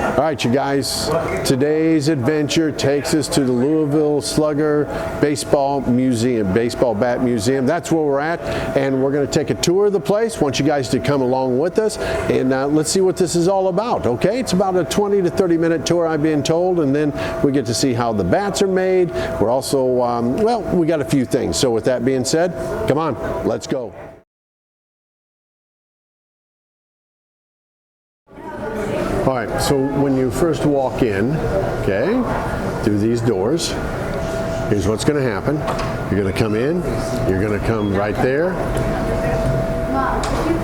All right, you guys, today's adventure takes us to the Louisville Slugger Baseball Museum, Baseball Bat Museum. That's where we're at, and we're going to take a tour of the place. Want you guys to come along with us, and let's see what this is all about, okay? It's about a 20 to 30 minute tour, I've been told, and then we get to see how the bats are made. We're also, well, we got a few things. So with that being said, come on, let's go. All right, so when you first walk in, okay, through these doors, here's what's going to happen. You're going to come in, you're going to come right there,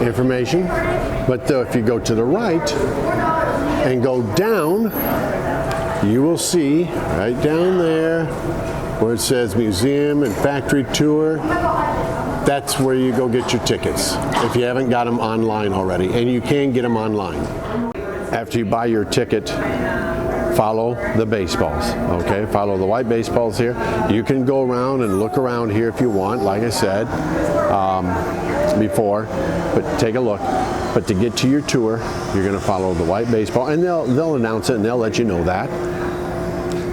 information, but if you go to the right and go down, you will see right down there where it says Museum and Factory Tour. That's where you go get your tickets if you haven't got them online already, and you can get them online. After you buy your ticket, follow the baseballs, okay? Follow the white baseballs here. You can go around and look around here if you want, like I said before, but take a look. But to get to your tour, you're gonna follow the white baseball, and they'll announce it and they'll let you know that.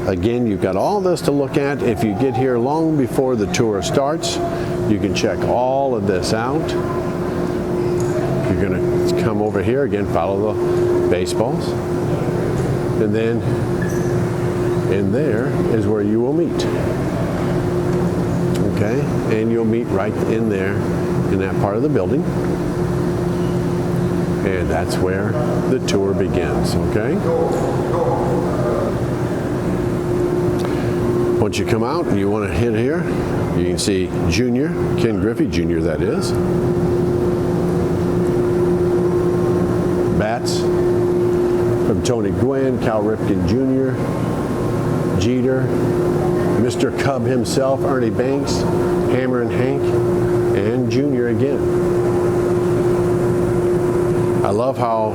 Again, you've got all this to look at. If you get here long before the tour starts, you can check all of this out. You're gonna come over here, again, follow the baseballs. And then in there is where you will meet. Okay, and you'll meet right in there in that part of the building. And that's where the tour begins, okay? Once you come out and you want to hit here, you can see Junior, Ken Griffey Jr. that is. Bats from Tony Gwynn, Cal Ripken Jr., Jeter, Mr. Cub himself, Ernie Banks, Hammer and Hank, and Junior again. I love how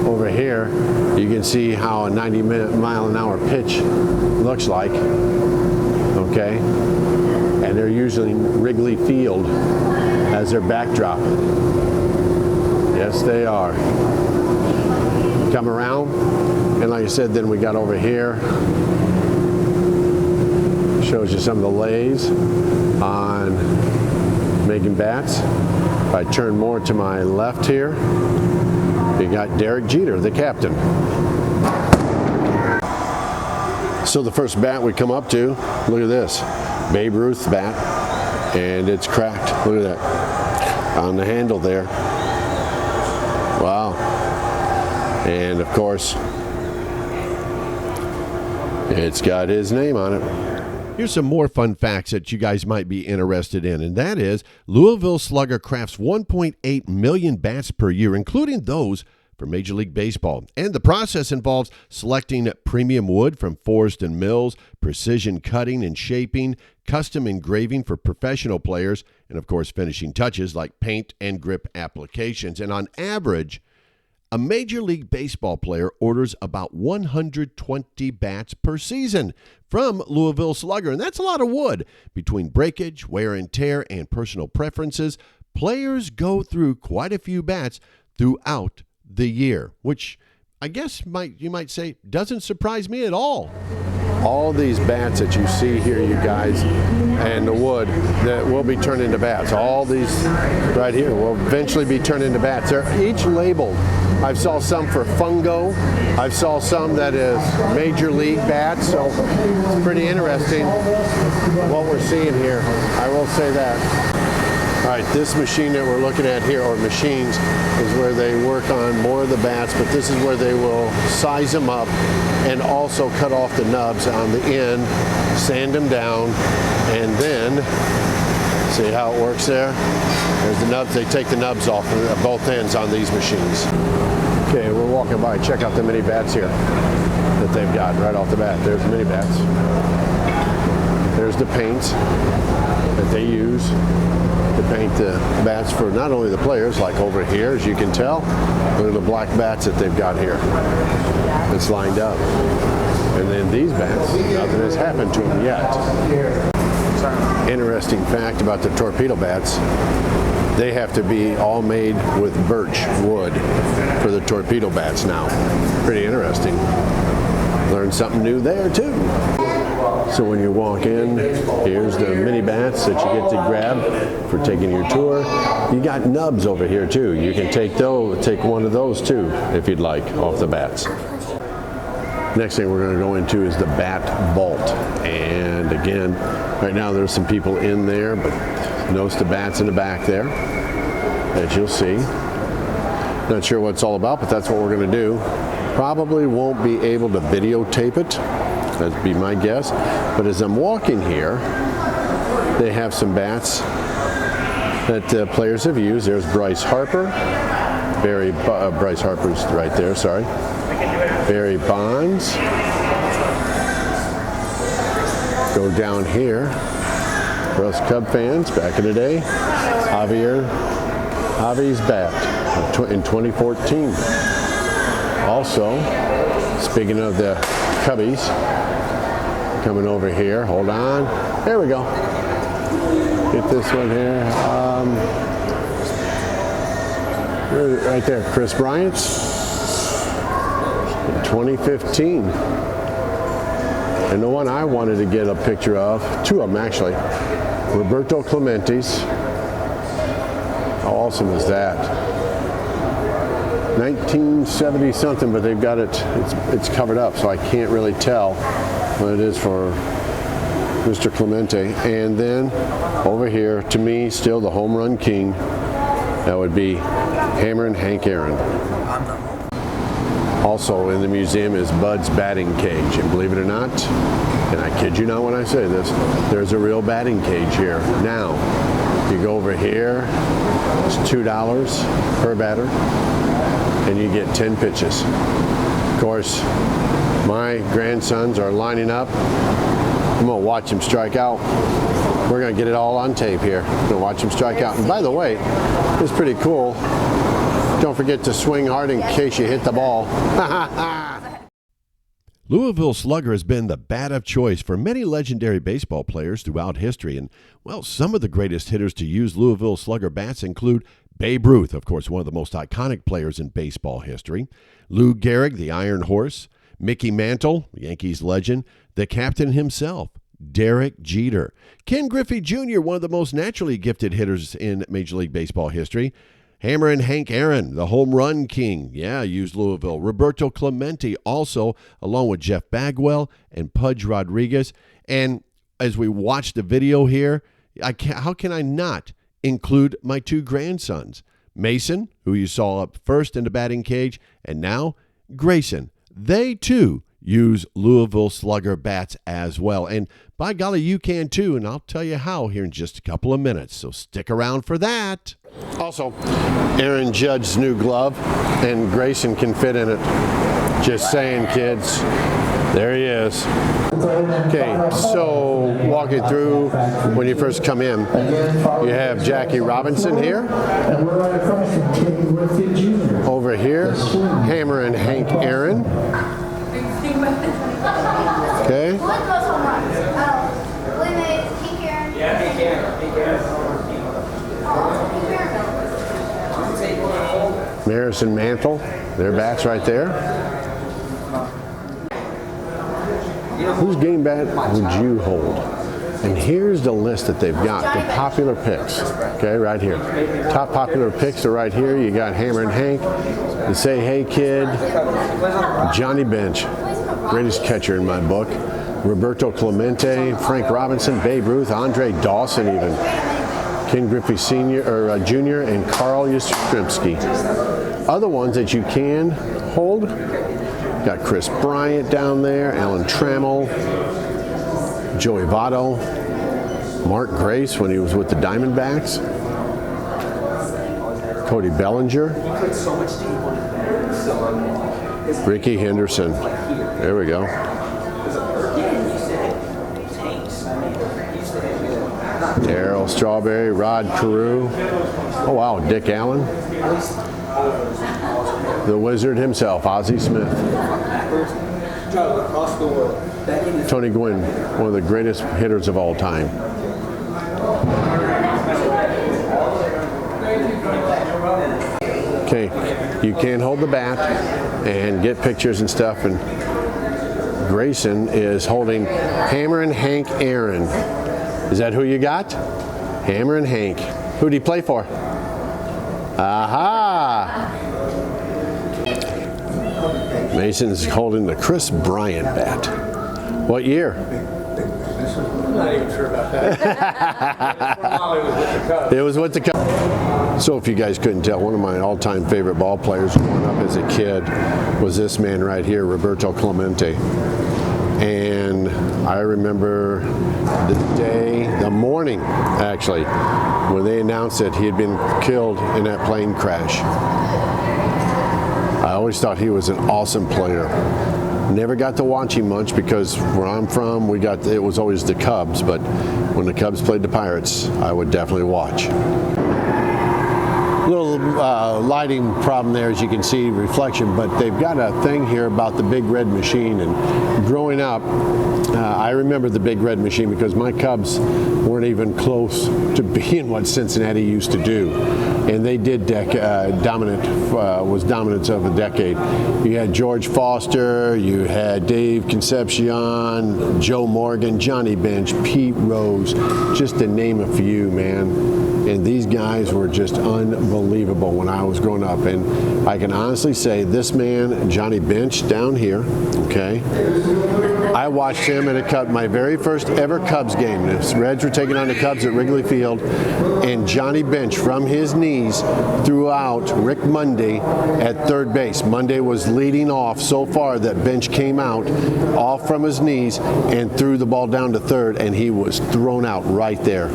over here you can see how a 90-mile-an-hour pitch looks like, okay? And they're using Wrigley Field as their backdrop. Yes, they are. Come around, and like I said, then we got over here. Shows you some of the lays on making bats. If I turn more to my left here, you got Derek Jeter, the captain. So the first bat we come up to, look at this, Babe Ruth bat, and it's cracked. Look at that on the handle there. Wow. And of course, it's got his name on it. Here's some more fun facts that you guys might be interested in, and that is Louisville Slugger crafts 1.8 million bats per year, including those for Major League Baseball. And the process involves selecting premium wood from Forest and Mills, precision cutting and shaping, custom engraving for professional players, and of course finishing touches like paint and grip applications. And on average, a Major League Baseball player orders about 120 bats per season from Louisville Slugger, and that's a lot of wood. Between breakage, wear and tear, and personal preferences, players go through quite a few bats throughout the year, which I guess you might say doesn't surprise me at all. All these bats that you see here, you guys, and the wood that will be turned into bats. All these right here will eventually be turned into bats. They're each labeled. I've saw some for fungo. I've saw some that is Major League bats. So it's pretty interesting what we're seeing here. I will say that. All right, this machine that we're looking at here, or machines, is where they work on more of the bats, but this is where they will size them up and also cut off the nubs on the end, sand them down, and then, see how it works there? There's the nubs. They take the nubs off at both ends on these machines. Okay, we're walking by. Check out the mini bats here that they've got right off the bat. There's the mini bats. There's the paints that they use to paint the bats for not only the players, like over here, as you can tell. Look at the black bats that they've got here. It's lined up. And then these bats, nothing has happened to them yet. Interesting fact about the torpedo bats, they have to be all made with birch wood for the torpedo bats now. Pretty interesting. Learned something new there too. So when you walk in, here's the mini bats that you get to grab for taking your tour. You got nubs over here too. You can take one of those too if you'd like off the bats. Next thing we're going to go into is the bat vault. And again, right now there's some people in there, but notice the bats in the back there, as you'll see. Not sure what it's all about, but that's what we're going to do. Probably won't be able to videotape it. That'd be my guess. But as I'm walking here, they have some bats that players have used. There's Bryce Harper. Bryce Harper's right there, sorry. Barry Bonds. Go down here. For us Cub fans, back in the day, Javi's bat in 2014. Also, speaking of the Cubbies, coming over here, hold on, there we go. Get this one here, right there, Chris Bryant's in 2015. And the one I wanted to get a picture of, two of them actually, Roberto Clemente's. How awesome is that? 1970 something, but they've got it's covered up, so I can't really tell what it is for Mr. Clemente. And then over here, to me, still the home run king, that would be Hammer and Hank Aaron. Also in the museum is Bud's batting cage, and believe it or not, and I kid you not when I say this, there's a real batting cage here. Now, you go over here, it's $2 per batter, and you get 10 pitches. Of course, my grandsons are lining up. I'm gonna watch them strike out. We're gonna get it all on tape here. We're gonna watch them strike out. And by the way, it's pretty cool. Don't forget to swing hard in case you hit the ball. Louisville Slugger has been the bat of choice for many legendary baseball players throughout history. And, well, some of the greatest hitters to use Louisville Slugger bats include Babe Ruth, of course, one of the most iconic players in baseball history, Lou Gehrig, the Iron Horse, Mickey Mantle, Yankees legend, the captain himself, Derek Jeter, Ken Griffey Jr., one of the most naturally gifted hitters in Major League Baseball history, Hammer and Hank Aaron, the home run king, used Louisville. Roberto Clemente also, along with Jeff Bagwell and Pudge Rodriguez. And as we watch the video here, how can I not include my two grandsons, Mason, who you saw up first in the batting cage, and now Grayson. They, too, use Louisville Slugger bats as well. And by golly, you can too, and I'll tell you how here in just a couple of minutes. So stick around for that. Also, Aaron Judge's new glove, and Grayson can fit in it. Just saying, kids. There he is. Okay, so walking through when you first come in, you have Jackie Robinson here. Over here, Hammer and Hank Aaron. Okay. Maris and Mantle, their bats right there. Whose game bat would you hold? And here's the list that they've got, the popular picks. Okay, right here. Top popular picks are right here. You got Hammer and Hank, the Say Hey Kid, Johnny Bench, greatest catcher in my book, Roberto Clemente, Frank Robinson, Babe Ruth, Andre Dawson even, Ken Griffey Jr., and Carl Yastrzemski. Other ones that you can hold, got Chris Bryant down there, Alan Trammell, Joey Votto, Mark Grace when he was with the Diamondbacks, Cody Bellinger, Ricky Henderson. There we go. Darryl Strawberry, Rod Carew. Oh wow, Dick Allen. The Wizard himself, Ozzie Smith. Tony Gwynn, one of the greatest hitters of all time. Okay, you can hold the bat and get pictures and stuff, and Grayson is holding Hammer and Hank Aaron. Is that who you got? Hammer and Hank. Who did he play for? Aha! Mason's holding the Chris Bryant bat. What year? I'm not even sure about that. It was with the Cubs. So if you guys couldn't tell, one of my all-time favorite ball players growing up as a kid was this man right here, Roberto Clemente. And I remember the morning actually, when they announced that he had been killed in that plane crash. I always thought he was an awesome player. Never got to watch him much because where I'm from, it was always the Cubs, but when the Cubs played the Pirates, I would definitely watch. Little lighting problem there, as you can see, reflection, but they've got a thing here about the Big Red Machine. And growing up, I remember the Big Red Machine because my Cubs weren't even close to being what Cincinnati used to do, and they did was dominance of the decade. You had George Foster, you had Dave Concepcion, Joe Morgan, Johnny Bench, Pete Rose, just to name a few, man. And these guys were just unbelievable when I was growing up. And I can honestly say this man, Johnny Bench, down here, okay, I watched him at my very first ever Cubs game. The Reds were taking on the Cubs at Wrigley Field, and Johnny Bench, from his knees, threw out Rick Monday at third base. Monday was leading off so far that Bench came out off from his knees and threw the ball down to third, and he was thrown out right there.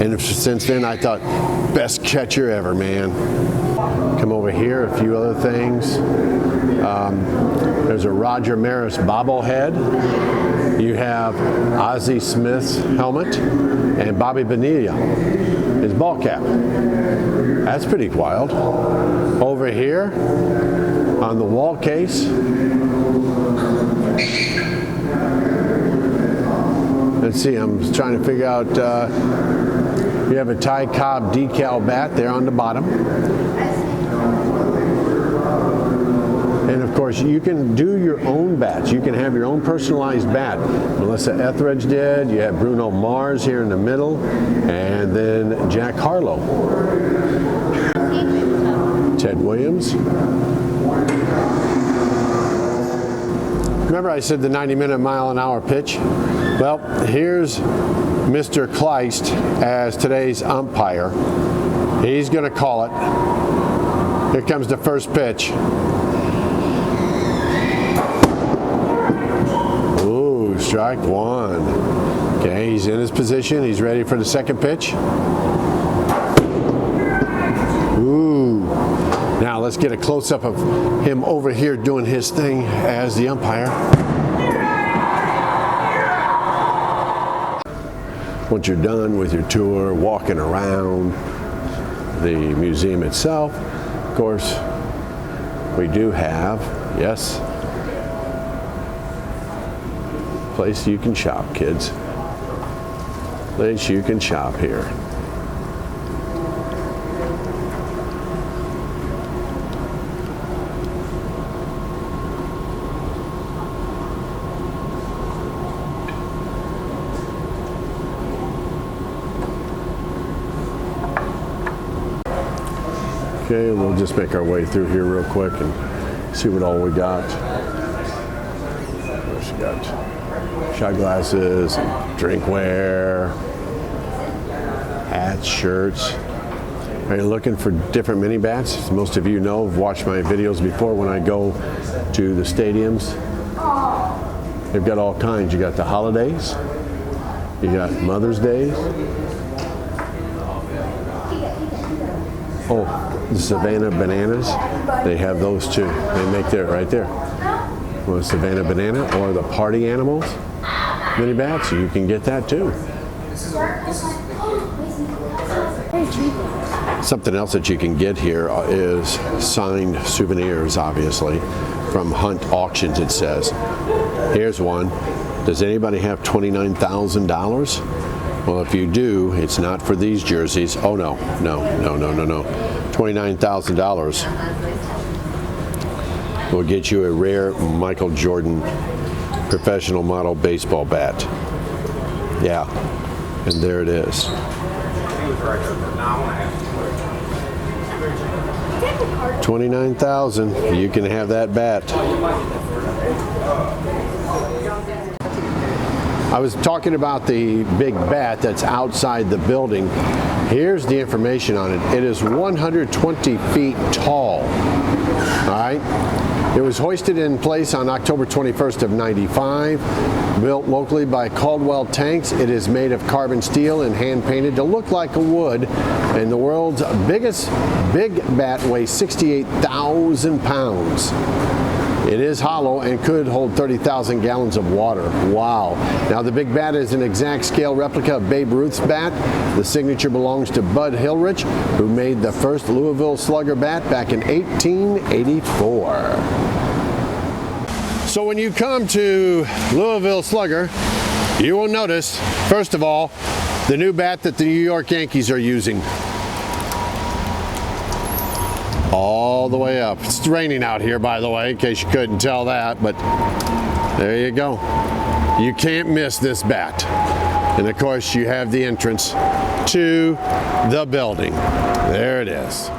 And since then, I thought, best catcher ever, man. Come over here, a few other things. There's a Roger Maris bobblehead. You have Ozzie Smith's helmet and Bobby Bonilla, his ball cap. That's pretty wild. Over here, on the wall case, let's see, I'm trying to figure out, you have a Ty Cobb decal bat there on the bottom. And of course, you can do your own bats. You can have your own personalized bat. Melissa Etheridge did. You have Bruno Mars here in the middle. And then Jack Harlow. Ted Williams. Remember I said the 90-minute mile-an-hour pitch? Well, here's Mr. Kleist as today's umpire. He's going to call it. Here comes the first pitch. Ooh, strike one. Okay, he's in his position. He's ready for the second pitch. Ooh. Now let's get a close-up of him over here doing his thing as the umpire. Once you're done with your tour, walking around the museum itself, of course, we do have, yes, place you can shop, kids. Place you can shop here. Okay, we'll just make our way through here real quick and see what all we got. We got shot glasses, drinkware, hats, shirts. Are you looking for different mini bats? As most of you know, have watched my videos before when I go to the stadiums. They've got all kinds. You got the holidays, you got Mother's Day. Oh, the Savannah Bananas, they have those too. They make that right there. Well, the Savannah Banana or the Party Animals mini bats, you can get that too. Something else that you can get here is signed souvenirs, obviously, from Hunt Auctions, it says. Here's one. Does anybody have $29,000? Well, if you do, it's not for these jerseys. Oh, no. $29,000 will get you a rare Michael Jordan professional model baseball bat. Yeah, and there it is. $29,000. You can have that bat. I was talking about the big bat that's outside the building. Here's the information on it. It is 120 feet tall. All right. It was hoisted in place on October 21st of 95, built locally by Caldwell Tanks. It is made of carbon steel and hand painted to look like a wood. And the world's biggest big bat weighs 68,000 pounds. It is hollow and could hold 30,000 gallons of water. Wow. Now the big bat is an exact scale replica of Babe Ruth's bat. The signature belongs to Bud Hillrich, who made the first Louisville Slugger bat back in 1884. So when you come to Louisville Slugger, you will notice, first of all, the new bat that the New York Yankees are using. All the way up. It's raining out here, by the way, in case you couldn't tell that, but there you go. You can't miss this bat. And of course, you have the entrance to the building. There it is.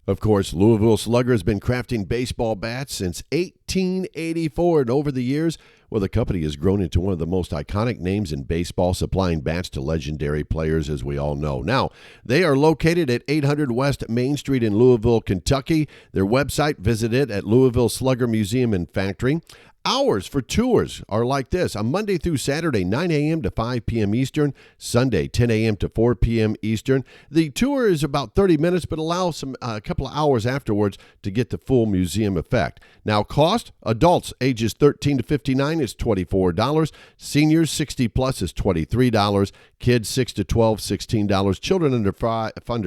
Of course, Louisville Slugger has been crafting baseball bats since 1884, and over the years, well, the company has grown into one of the most iconic names in baseball, supplying bats to legendary players, as we all know. Now, they are located at 800 West Main Street in Louisville, Kentucky. Their website, visit it at Louisville Slugger Museum and Factory. Hours for tours are like this. On Monday through Saturday, 9 a.m. to 5 p.m. Eastern. Sunday, 10 a.m. to 4 p.m. Eastern. The tour is about 30 minutes, but allows a couple of hours afterwards to get the full museum effect. Now, cost, adults ages 13 to 59 is $24. Seniors 60 plus is $23. Kids 6 to 12, $16. Children under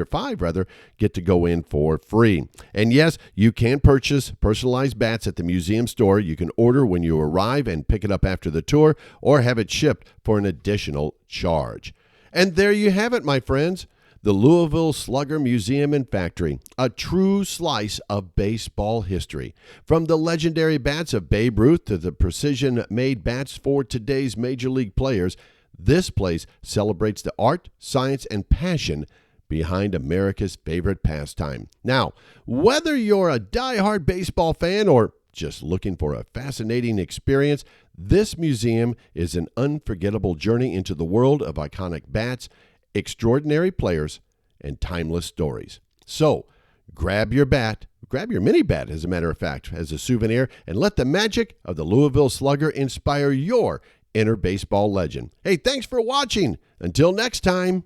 five get to go in for free. And yes, you can purchase personalized bats at the museum store. You can order when you arrive and pick it up after the tour, or have it shipped for an additional charge. And there you have it, my friends. The Louisville Slugger Museum and Factory, a true slice of baseball history. From the legendary bats of Babe Ruth to the precision-made bats for today's major league players, this place celebrates the art, science, and passion behind America's favorite pastime. Now, whether you're a diehard baseball fan or just looking for a fascinating experience, this museum is an unforgettable journey into the world of iconic bats, extraordinary players, and timeless stories. So, grab your bat, grab your mini bat, as a matter of fact, as a souvenir, and let the magic of the Louisville Slugger inspire your inner baseball legend. Hey, thanks for watching. Until next time.